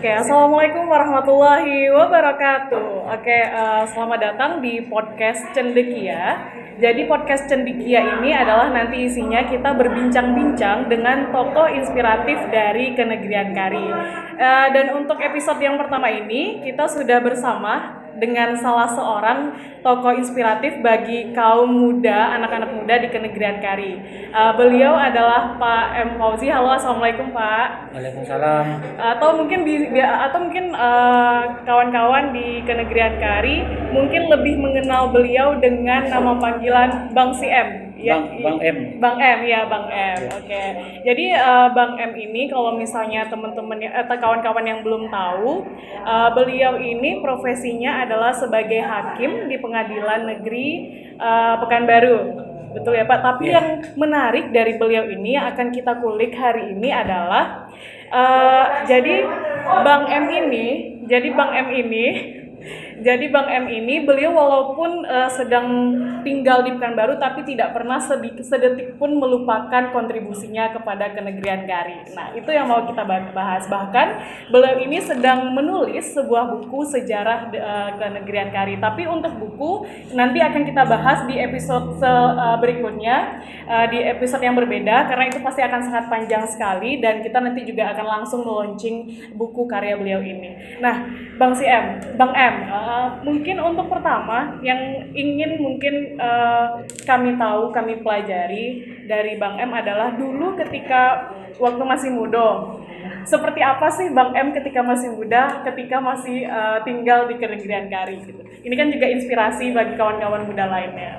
Oke, Assalamualaikum warahmatullahi wabarakatuh. Oke, selamat datang di podcast Cendekia. Jadi podcast Cendekia ini adalah nanti isinya kita berbincang-bincang dengan tokoh inspiratif dari Kenegrian Kari. Dan untuk episode yang pertama ini kita sudah bersama dengan salah seorang tokoh inspiratif bagi kaum muda, anak-anak muda di Kenegrian Kari. Beliau adalah Pak M. Fauzi. Halo, assalamualaikum Pak. Waalaikumsalam. Atau mungkin kawan-kawan di Kenegrian Kari mungkin lebih mengenal beliau dengan nama panggilan Bang CM. Bang M. Bang M, ya Bang M. Oke. Jadi Bang M ini kalau misalnya teman-teman atau kawan-kawan yang belum tahu, beliau ini profesinya adalah sebagai hakim di Pengadilan Negeri Pekanbaru. Betul ya Pak, tapi yang menarik dari beliau ini yang akan kita kulik hari ini adalah jadi Bang M ini beliau walaupun sedang tinggal di Pekanbaru tapi tidak pernah sedetik pun melupakan kontribusinya kepada Kenegrian Kari. Nah, itu yang mau kita bahas. Bahkan beliau ini sedang menulis sebuah buku sejarah Kenegrian Kari. Tapi untuk buku nanti akan kita bahas di episode berikutnya, di episode yang berbeda karena itu pasti akan sangat panjang sekali dan kita nanti juga akan langsung launching buku karya beliau ini. Nah, Bang M, mungkin untuk pertama yang ingin mungkin kami pelajari dari Bang M adalah dulu ketika waktu masih muda. Seperti apa sih Bang M ketika masih muda, ketika masih tinggal di Kenegrian Kari gitu. Ini kan juga inspirasi bagi kawan-kawan muda lainnya.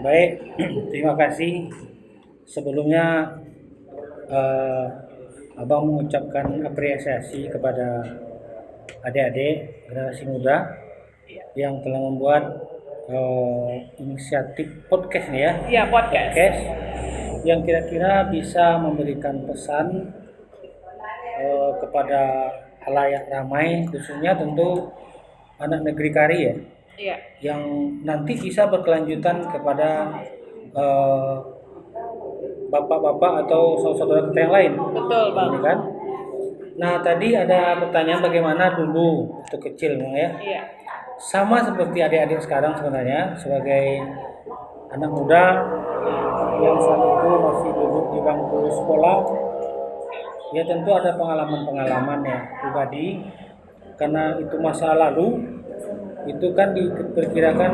Baik, terima kasih. Sebelumnya Abang mengucapkan apresiasi kepada adik-adik generasi muda yang telah membuat inisiatif podcast nih ya. Iya, podcast yang kira-kira bisa memberikan pesan kepada halayak ramai, khususnya tentu anak negeri Kari ya. Iya. Yang nanti bisa berkelanjutan kepada bapak-bapak atau saudara-saudara kita yang lain. Betul, Bang. Ini kan? Nah, tadi ada pertanyaan bagaimana dulu waktu kecil, Bang ya? Iya. Sama seperti adik-adik sekarang sebenarnya, sebagai anak muda yang saat itu masih duduk di bangku sekolah, ya tentu ada pengalaman-pengalaman ya pribadi, karena itu masa lalu, itu kan diperkirakan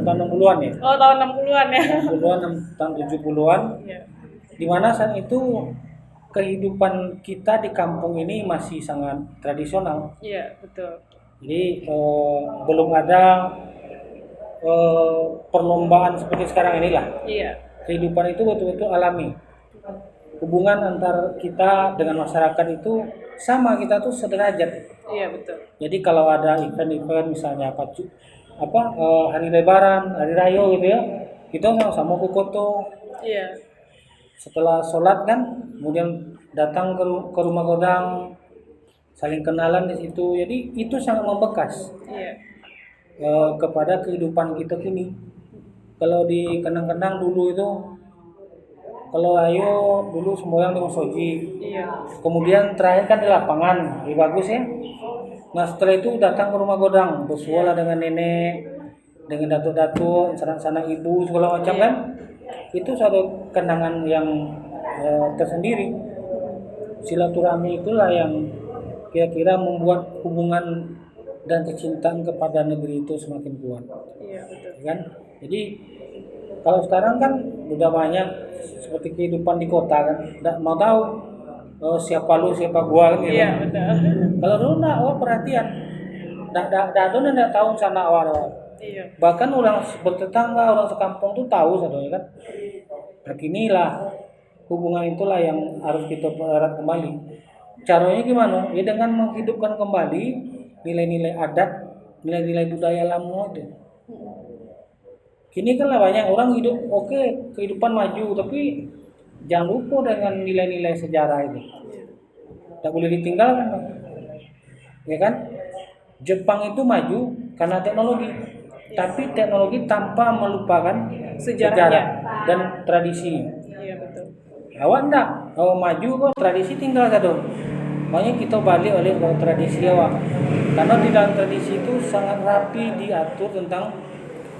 tahun 60-an ya? Oh, tahun 60-an ya? 60-an, tahun 70-an, Iya. dimana saat itu kehidupan kita di kampung ini masih sangat tradisional. Iya, betul. Jadi belum ada perlombaan seperti sekarang inilah. Iya. Kehidupan itu betul-betul alami. Hubungan antar kita dengan masyarakat itu sama, kita tuh sederajat. Iya, betul. Jadi kalau ada event-event misalnya hari Lebaran, hari Raya gitu ya, kita sama-sama ke Koto. Iya. Setelah sholat kan, kemudian datang ke rumah godang, saling kenalan di situ. Jadi itu sangat membekas kepada kehidupan kita kini. Kalau di kenang-kenang dulu itu, kalau ayo dulu semboyan dengan soji. Iya. Kemudian terakhir kan di lapangan, lebih bagus ya. Nah setelah itu datang ke rumah godang, bersuara dengan nenek, dengan datuk-datuk, sanak-sanak ibu segala macam kan. Itu satu kenangan yang tersendiri. Silaturahmi itulah yang kira-kira membuat hubungan dan kecintaan kepada negeri itu semakin kuat. Iya, betul. Kan? Jadi kalau sekarang kan udah banyak seperti kehidupan di kota kan, nggak mau tahu siapa lu siapa gua kan gitu. Iya, betul. Kalau dulu nggak, perhatian, nggak tahu sana awal. Iya. Bahkan orang bertetangga, orang sekampung tuh tahu satunya kan. Nah inilah hubungan itulah yang harus kita erat kembali. Caranya gimana? Ya dengan menghidupkan kembali nilai-nilai adat, nilai-nilai budaya lama itu. Kini kan lah banyak orang hidup kehidupan maju, tapi jangan lupa dengan nilai-nilai sejarah itu. Tak boleh ditinggalkan, ya kan? Jepang itu maju karena teknologi, tapi teknologi tanpa melupakan sejarah dan tradisi. Iya, betul. Awak enggak, awak maju kok tradisi tinggal satu. makanya kita balik oleh tradisi awak. Karena di dalam tradisi itu sangat rapi diatur tentang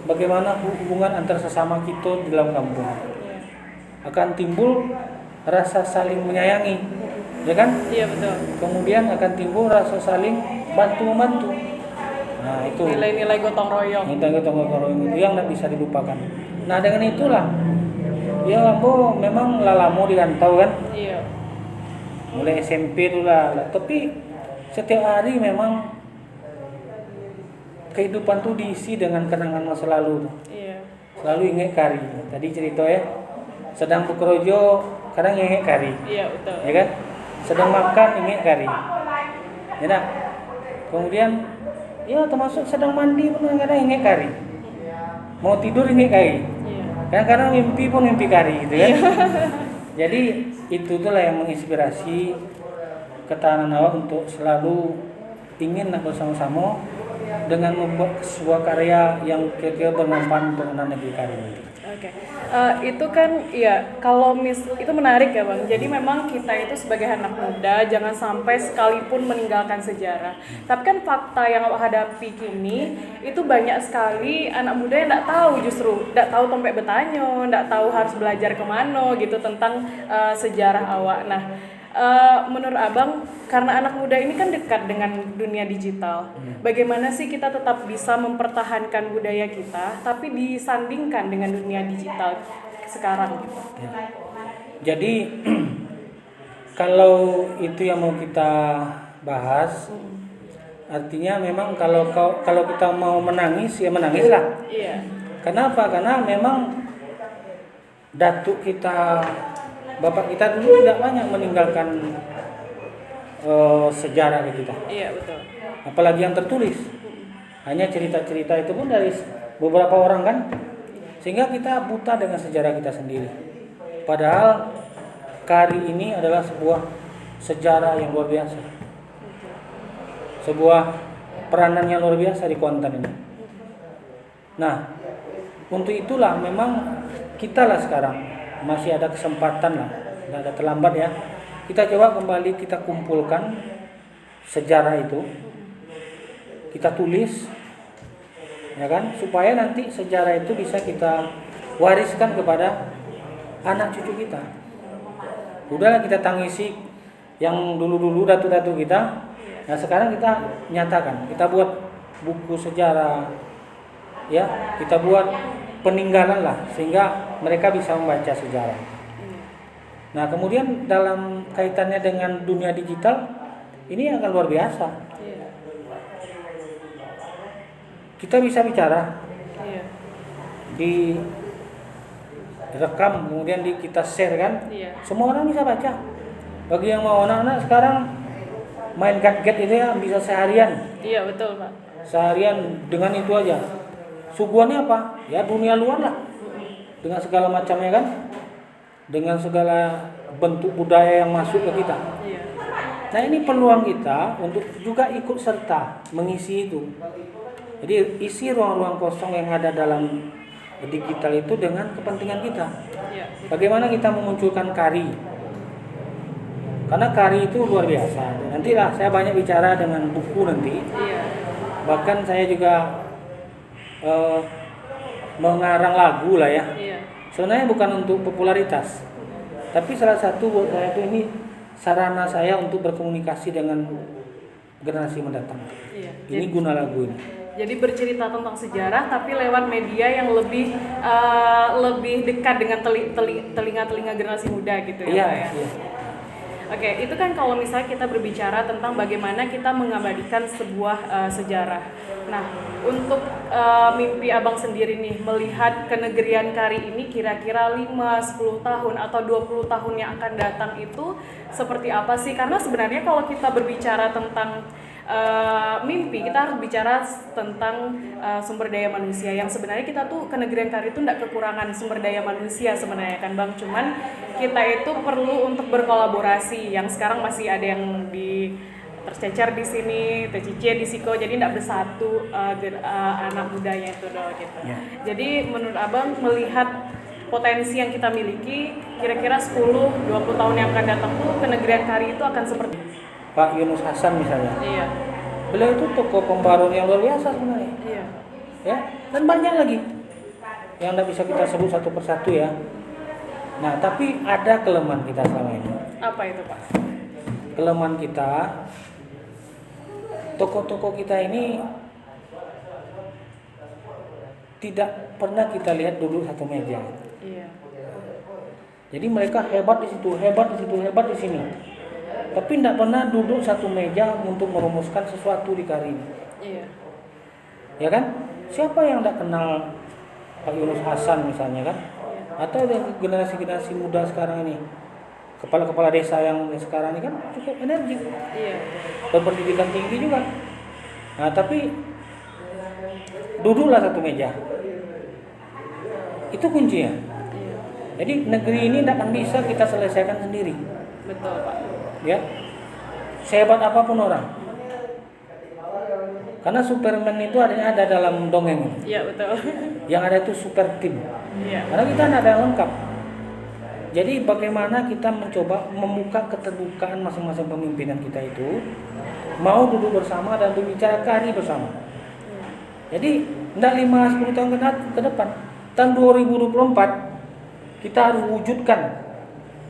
bagaimana hubungan antar sesama kita di dalam kampung. Akan timbul rasa saling menyayangi, ya kan? Iya betul. Kemudian akan timbul rasa saling bantu membantu. Nah itu Nilai-nilai gotong royong. gotong royong itu yang tidak bisa dilupakan. Nah dengan itulah, ya Lambo memang lalamu di rantau kan, Iya. mulai SMP itu lah. Tapi setiap hari memang kehidupan tuh diisi dengan kenangan masa lalu. Iya. Selalu ingat kari. Tadi cerita ya, sedang bekerja kadang ingat kari, Iya betul. ya kan? Sedang makan ingat kari, ya nak? Kemudian ya termasuk sedang mandi pun kadang ingat kari, mau tidur ingat kari, Iya. kadang-kadang mimpi pun mimpi kari gitu kan. Jadi itu itulah yang menginspirasi ketahanan awak untuk selalu ingin nak bersama-sama dengan membuat sebuah karya yang kira-kira bermanfaat untuk anak negeri kari nanti. Oke, itu kan ya kalau itu menarik ya Bang. Jadi memang kita itu sebagai anak muda jangan sampai sekalipun meninggalkan sejarah. Tapi kan fakta yang awak hadapi kini itu banyak sekali anak muda yang tidak tahu, justru tidak tahu tompek betanyo, tidak tahu harus belajar kemana gitu tentang sejarah awak. Nah, menurut Abang, karena anak muda ini kan dekat dengan dunia digital, bagaimana sih kita tetap bisa mempertahankan budaya kita, tapi disandingkan dengan dunia digital sekarang gitu? Ya. Jadi kalau itu yang mau kita bahas, artinya memang kalau kita mau menangis ya menangislah. Iya. Kenapa? Karena memang datuk kita, bapak kita dulu tidak banyak meninggalkan sejarah ke kita. Iya betul. Apalagi yang tertulis. Hanya cerita-cerita itu pun dari beberapa orang kan. Sehingga kita buta dengan sejarah kita sendiri. Padahal kari ini adalah sebuah sejarah yang luar biasa. Sebuah peranan yang luar biasa di Kuantan ini. Nah, untuk itulah memang kita lah sekarang masih ada kesempatan lah, tidak ada terlambat ya. Kita coba kembali kita kumpulkan sejarah itu, kita tulis, ya kan, supaya nanti sejarah itu bisa kita wariskan kepada anak cucu kita. Udahlah kita tangisi yang dulu-dulu datu-datu kita. Nah sekarang kita nyatakan, kita buat buku sejarah, ya, kita buat peninggalan lah sehingga mereka bisa membaca sejarah. Nah kemudian dalam kaitannya dengan dunia digital ini akan luar biasa. Kita bisa bicara, direkam, kemudian kita share kan, semua orang bisa baca. Bagi yang mau anak-anak sekarang main gadget itu ya bisa seharian. Iya betul Pak. Seharian dengan itu aja. Suguhannya apa? Ya dunia luar lah. Dengan segala macamnya kan. Dengan segala bentuk budaya yang masuk ke kita. Iya. Nah ini peluang kita untuk juga ikut serta mengisi itu. Jadi isi ruang-ruang kosong yang ada dalam digital itu dengan kepentingan kita. Iya. Bagaimana kita memunculkan kari? Karena kari itu luar biasa. Nantilah saya banyak bicara dengan buku nanti. Iya. Bahkan saya juga mengarang lagu lah ya. Iya. Sebenarnya bukan untuk popularitas, tapi salah satu buat saya itu ini sarana saya untuk berkomunikasi dengan generasi mendatang. Iya. Ini guna lagu ini. Jadi bercerita tentang sejarah tapi lewat media yang lebih dekat dengan telinga-telinga generasi muda gitu ya Iya, Pak ya. iya. Oke, itu kan kalau misalnya kita berbicara tentang bagaimana kita mengabadikan sebuah sejarah. Nah, untuk mimpi Abang sendiri nih, melihat kenegerian kari ini kira-kira 5, 10 tahun atau 20 tahun yang akan datang itu seperti apa sih? Karena sebenarnya kalau kita berbicara tentang mimpi, kita harus bicara tentang sumber daya manusia yang sebenarnya kita tuh kenegerian kari itu tidak kekurangan sumber daya manusia sebenarnya kan Bang, cuman kita itu perlu untuk berkolaborasi yang sekarang masih ada yang tercecer di sini, tercicir di siko, jadi tidak bersatu anak mudanya itu doang gitu. Ya. Jadi menurut Abang melihat potensi yang kita miliki kira-kira 10-20 tahun yang akan datang tuh kenegerian kari itu akan seperti Pak Yunus Hasan misalnya. Iya. Beliau itu tokoh pembaru yang luar biasa sebenarnya. Iya. Ya, dan banyak lagi yang tidak bisa kita sebut satu persatu ya. Nah, tapi ada kelemahan kita selama ini. Apa itu, Pak? Kelemahan kita, tokoh-tokoh kita ini tidak pernah kita lihat duduk satu meja. Iya. Jadi mereka hebat di situ, hebat di situ, hebat di sini. Tapi tidak pernah duduk satu meja untuk merumuskan sesuatu di KARI ini. Iya. Ya kan? Siapa yang tidak kenal Pak Yunus Hasan misalnya kan? Atau generasi-generasi muda sekarang ini, kepala-kepala desa yang sekarang ini kan cukup energik, Iya. berpendidikan tinggi juga. Nah, tapi duduklah satu meja. Itu kuncinya. Iya. Jadi negeri ini tidak akan bisa kita selesaikan sendiri. Betul, Pak. Ya, sehebat apapun orang. Karena Superman itu adanya ada dalam dongeng. Iya, betul. Yang ada itu super team. Iya. Karena kita tidak ada yang lengkap. Jadi bagaimana kita mencoba membuka keterbukaan masing-masing pemimpinan kita itu mau duduk bersama dan berbicara KARI bersama. Jadi tidak 5-10 tahun ke depan, tahun 2024 kita harus wujudkan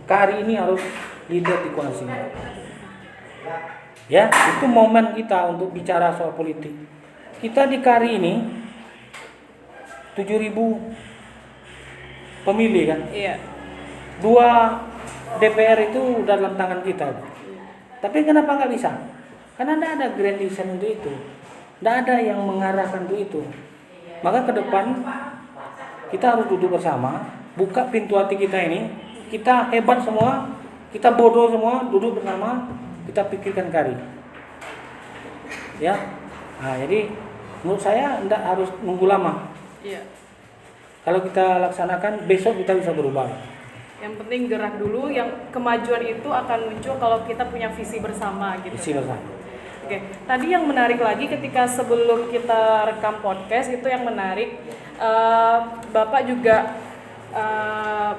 KARI ini harus leader di koalisi. Ya, itu momen kita untuk bicara soal politik. Kita di KARI ini 7.000 pemilih kan. Iya. 2 DPR itu udah dalam tangan kita. Tapi kenapa nggak bisa? Karena tidak ada grand design untuk itu. Tidak ada yang mengarahkan untuk itu. Maka ke depan kita harus duduk bersama, buka pintu hati kita ini. Kita hebat semua, kita bodoh semua, duduk bersama, kita pikirkan KARI. Ya. Nah, jadi menurut saya tidak harus nunggu lama. Iya. Kalau kita laksanakan besok kita bisa berubah. Yang penting gerak dulu, yang kemajuan itu akan muncul kalau kita punya visi bersama gitu. Visi bersama. Oke, tadi yang menarik lagi ketika sebelum kita rekam podcast itu yang menarik, Bapak juga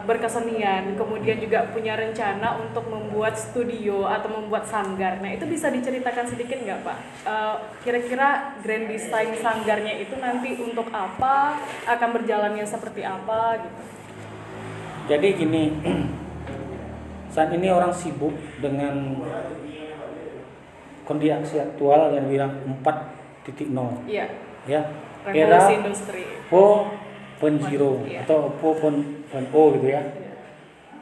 berkesenian, kemudian juga punya rencana untuk membuat studio atau membuat sanggar. Nah, itu bisa diceritakan sedikit nggak, Pak? Kira-kira grand design sanggarnya itu nanti untuk apa, akan berjalannya seperti apa gitu? Jadi gini, saat ini orang sibuk dengan kondisi aktual yang bilang 4.0. Iya. Ya, Revolusi era industri. 4.0 Iya. atau 4.0 gitu ya.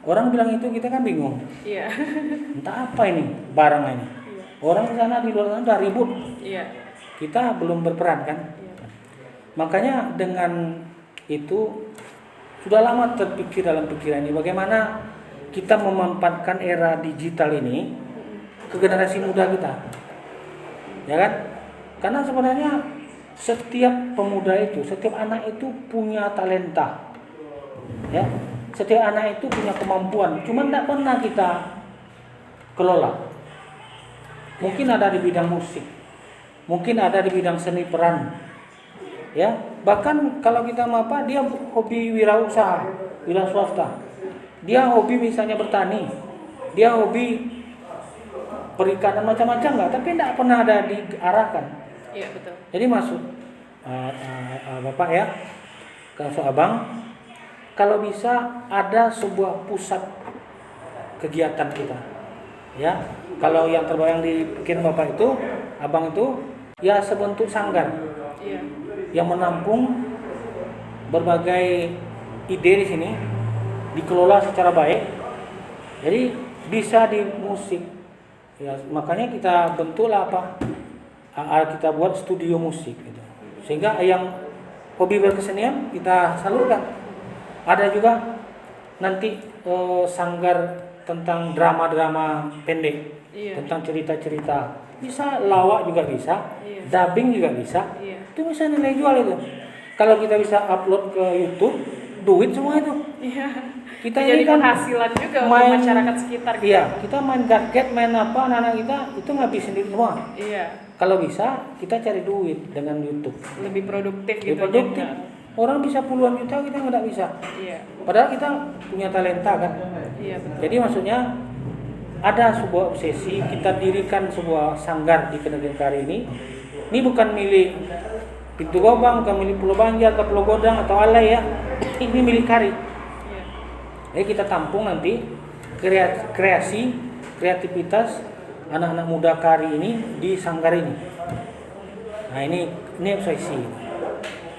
Orang bilang itu kita kan bingung. Iya. Entah apa ini barang ini. Iya. Orang di sana di luar sana udah ribut. Iya. Kita belum berperan kan. Iya. Makanya dengan itu sudah lama terpikir dalam pikiran ini bagaimana kita memanfaatkan era digital ini ke generasi muda kita. Ya kan? Karena sebenarnya setiap pemuda itu, setiap anak itu punya talenta. Ya. Setiap anak itu punya kemampuan, cuma tidak pernah kita kelola. Mungkin ada di bidang musik. Mungkin ada di bidang seni peran. Ya, bahkan kalau kita mau apa, dia hobi wirausaha, wira swasta. Dia hobi misalnya bertani. Dia hobi perikanan macam-macam lah, tapi tidak pernah ada diarahkan. Iya, betul. Jadi masuk Bapak ya, ke Abang, kalau bisa ada sebuah pusat kegiatan kita. Ya, kalau yang terbayang di pikiran Bapak itu, Abang itu ya sebentuk sanggar. Iya. Yang menampung berbagai ide di sini, dikelola secara baik, jadi bisa di musik. Ya, makanya kita bentuklah apa? Kita buat studio musik, gitu. Sehingga yang hobi berkesenian kita salurkan. Ada juga nanti sanggar tentang drama-drama pendek, Iya. tentang cerita-cerita. Bisa lawak juga bisa, Iya. dubbing juga bisa. Iya. Itu bisa nilai jual itu. Kalau kita bisa upload ke YouTube, duit semua itu. Iya. Kita Jadi ini kan penghasilan juga untuk masyarakat sekitar gitu. Iya, kita main gadget, main apa, anak-anak kita itu ngabisin duit semua. Iya. Kalau bisa, kita cari duit dengan YouTube. Lebih produktif Lebih gitu. produktif. juga. Orang bisa puluhan juta, kita nggak bisa. Iya. Padahal kita punya talenta kan. Iya, betul. Jadi maksudnya ada sebuah obsesi kita dirikan sebuah sanggar di Kenegrian Kari ini. Ini bukan milik Pintu Gobang, bukan milik Pulau Banjar atau Pulau Godang atau Alai ya. Ini milik Kari. Iya. Jadi kita tampung nanti kreativitas anak-anak muda Kari ini di sanggar ini. Nah ini obsesi.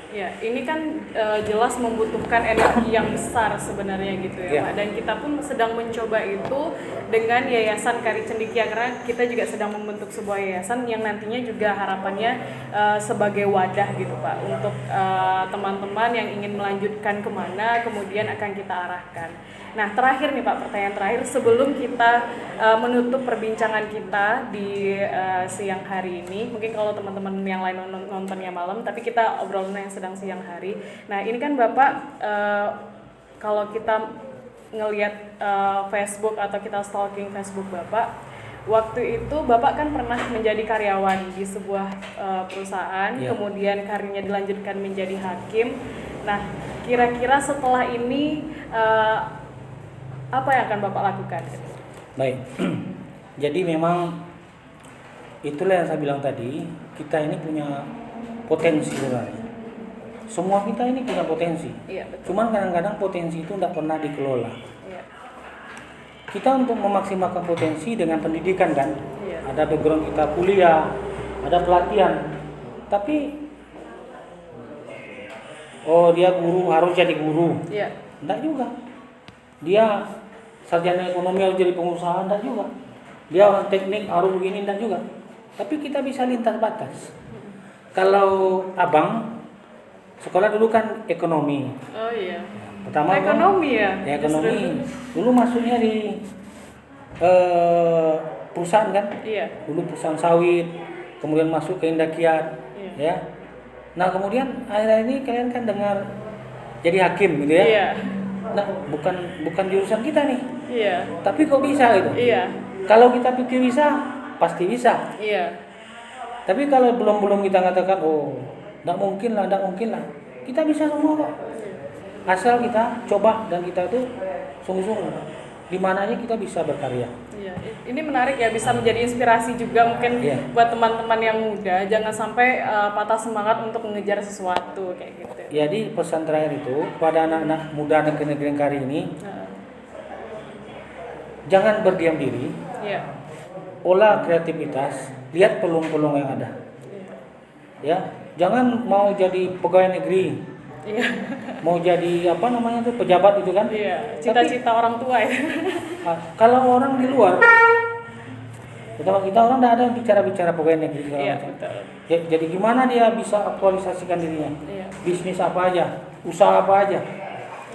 Ya, ini kan jelas membutuhkan energi yang besar sebenarnya gitu ya, Ya. Pak. Dan kita pun sedang mencoba itu dengan Yayasan Kari Cendekia, karena kita juga sedang membentuk sebuah yayasan yang nantinya juga harapannya sebagai wadah gitu Pak, untuk teman-teman yang ingin melanjutkan kemana kemudian akan kita arahkan. Nah terakhir nih Pak, pertanyaan terakhir sebelum kita menutup perbincangan kita di siang hari ini. Mungkin kalau teman-teman yang lain nontonnya malam, tapi kita obrolan yang sedang siang hari. Nah ini kan Bapak kalau kita ngelihat Facebook atau kita stalking Facebook Bapak, waktu itu Bapak kan pernah menjadi karyawan di sebuah perusahaan, Ya. kemudian karirnya dilanjutkan menjadi hakim. Nah kira-kira setelah ini apa yang akan Bapak lakukan? Baik. Jadi memang itulah yang saya bilang tadi, kita ini punya potensi sebenarnya. Semua kita ini punya potensi. Iya betul. Cuman kadang-kadang potensi itu tidak pernah dikelola. Iya. Kita untuk memaksimalkan potensi dengan pendidikan kan, Iya. ada background kita kuliah, ada pelatihan. Tapi dia guru harus jadi guru. Iya. Enggak juga. Dia sarjana ekonomi harus jadi pengusaha, enggak juga. Dia orang teknik harus begini, enggak juga. Tapi kita bisa lintas batas. Kalau abang sekolah dulu kan ekonomi. Oh iya. Pertama Ekonomi ya? Ya ekonomi. Dulu masuknya di perusahaan kan. Iya. Dulu perusahaan sawit, kemudian masuk ke Indakiat, Iya. ya. Nah kemudian akhir-akhir ini kalian kan dengar jadi hakim gitu ya. Iya. Nah bukan jurusan kita nih. Iya. Tapi kok bisa gitu? Iya. Kalau kita pikir bisa, pasti bisa. Iya. Tapi kalau belum kita katakan, enggak mungkin lah, kita bisa semua kok. Asal kita coba dan kita itu sungguh-sungguh. Di mananya kita bisa berkarya. Iya. Ini menarik ya, bisa menjadi inspirasi juga mungkin Iya. buat teman-teman yang muda. Jangan sampai patah semangat untuk mengejar sesuatu kayak gitu. Jadi pesan terakhir itu kepada anak-anak muda Kenegrian Kari ini, Nah, jangan berdiam diri, iya. olah kreativitas, lihat peluang-peluang yang ada. Iya. Ya, jangan mau jadi pegawai negeri, Iya. mau jadi pejabat itu kan. Iya. Cita-cita orang tua ya. Kalau orang di luar, terutama kita orang tidak ada bicara pegawai negeri segala Iya, macam. betul. Jadi gimana dia bisa aktualisasikan dirinya? Iya. Bisnis apa aja, usaha apa aja,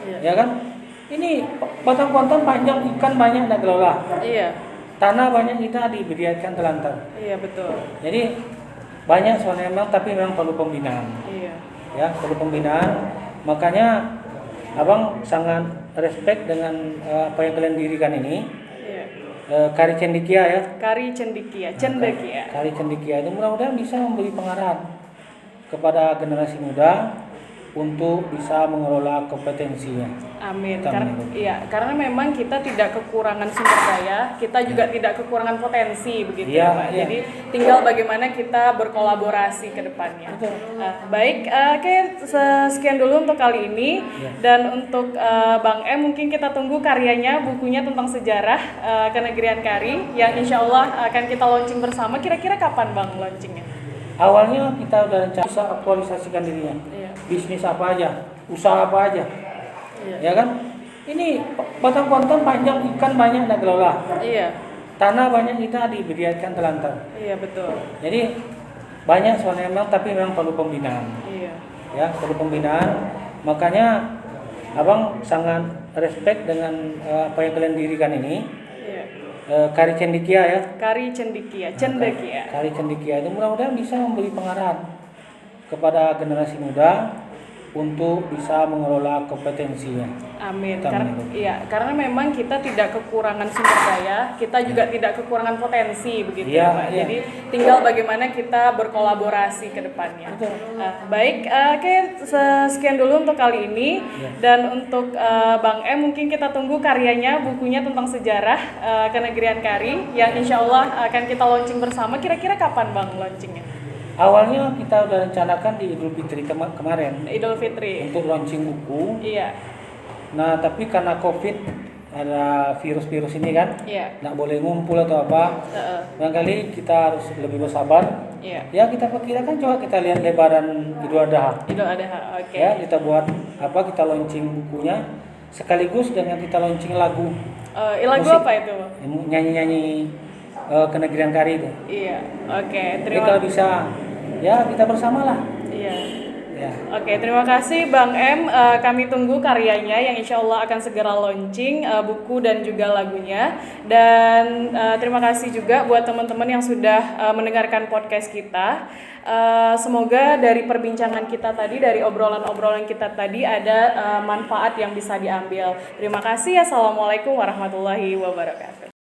Iya. ya kan? Ini batang kontan panjang, ikan banyak tidak kelola, Iya. tanah banyak kita dibiarkan telantar. Iya, betul. Jadi banyak soalnya memang, tapi memang perlu pembinaan, Iya. ya perlu pembinaan. Makanya abang sangat respect dengan apa yang kalian dirikan ini, Iya. Kari Cendekia ya. Kari Cendekia, Cendekia. Kari Cendekia itu mudah-mudahan bisa memberi pengarahan kepada generasi muda untuk bisa mengelola kompetensinya. Amin. Kita Karena menunggu. karena memang kita tidak kekurangan sumber daya, kita juga tidak kekurangan potensi begitu Iya, ya, Pak. iya. Jadi tinggal bagaimana kita berkolaborasi ke depannya. Betul. Baik, oke, sekian dulu untuk kali ini. Iya. Dan untuk Bang M mungkin kita tunggu karyanya, bukunya tentang sejarah Kenegrian Kari yang insya Allah akan kita launching bersama. Kira-kira kapan Bang launchingnya? Awalnya kita udah rencana bisa aktualisasikan dirinya. Iya. Bisnis apa aja, usaha apa aja. Iya. Ya kan? Ini batang kontan panjang, ikan banyak tidak kelola. Iya. Tanah banyak kita dibiarkan telantar. Iya, betul. Jadi banyak soalnya memang, tapi memang perlu pembinaan. Iya. Ya, perlu pembinaan. Makanya abang sangat respect dengan apa yang kalian dirikan ini, Iya. Kari Cendekia ya. Kari Cendekia, Cendekia. Kari Cendekia itu mudah-mudahan bisa memberi pengarahan kepada generasi muda untuk bisa mengelola kompetensinya. Amin. Kita mengelola. Karena memang kita tidak kekurangan sumber daya, kita juga tidak kekurangan potensi begitu Iya, ya, Pak. iya. Jadi tinggal bagaimana kita berkolaborasi ke depannya. Betul. Baik, oke, sekian dulu untuk kali ini. Dan untuk Bang M mungkin kita tunggu karyanya, bukunya tentang sejarah kenegrian Kari yang insya Allah akan kita launching bersama. Kira-kira kapan Bang launchingnya? Awalnya kita udah rencanakan di Idul Fitri kemarin Idul Fitri. untuk launching buku. Iya. Nah, tapi karena COVID ada virus-virus ini kan, Iya. nggak boleh ngumpul atau apa. Barangkali kita harus lebih bersabar. Iya. Ya kita perkirakan coba kita lihat lebaran Idul Adha. Idul Adha. Oke. Ya kita buat apa? Kita launching bukunya sekaligus dengan kita launching lagu. Lagu Musik. apa itu? Nyanyi-nyanyi kenegrian Kari itu. Iya. Oke. Jadi kalau bisa ya kita bersamalah. Iya. Ya. Oke, terima kasih Bang M. Kami tunggu karyanya yang insya Allah akan segera launching buku dan juga lagunya. Dan terima kasih juga buat teman-teman yang sudah mendengarkan podcast kita. Semoga dari perbincangan kita tadi, dari obrolan-obrolan kita tadi ada manfaat yang bisa diambil. Terima kasih. Assalamualaikum warahmatullahi wabarakatuh.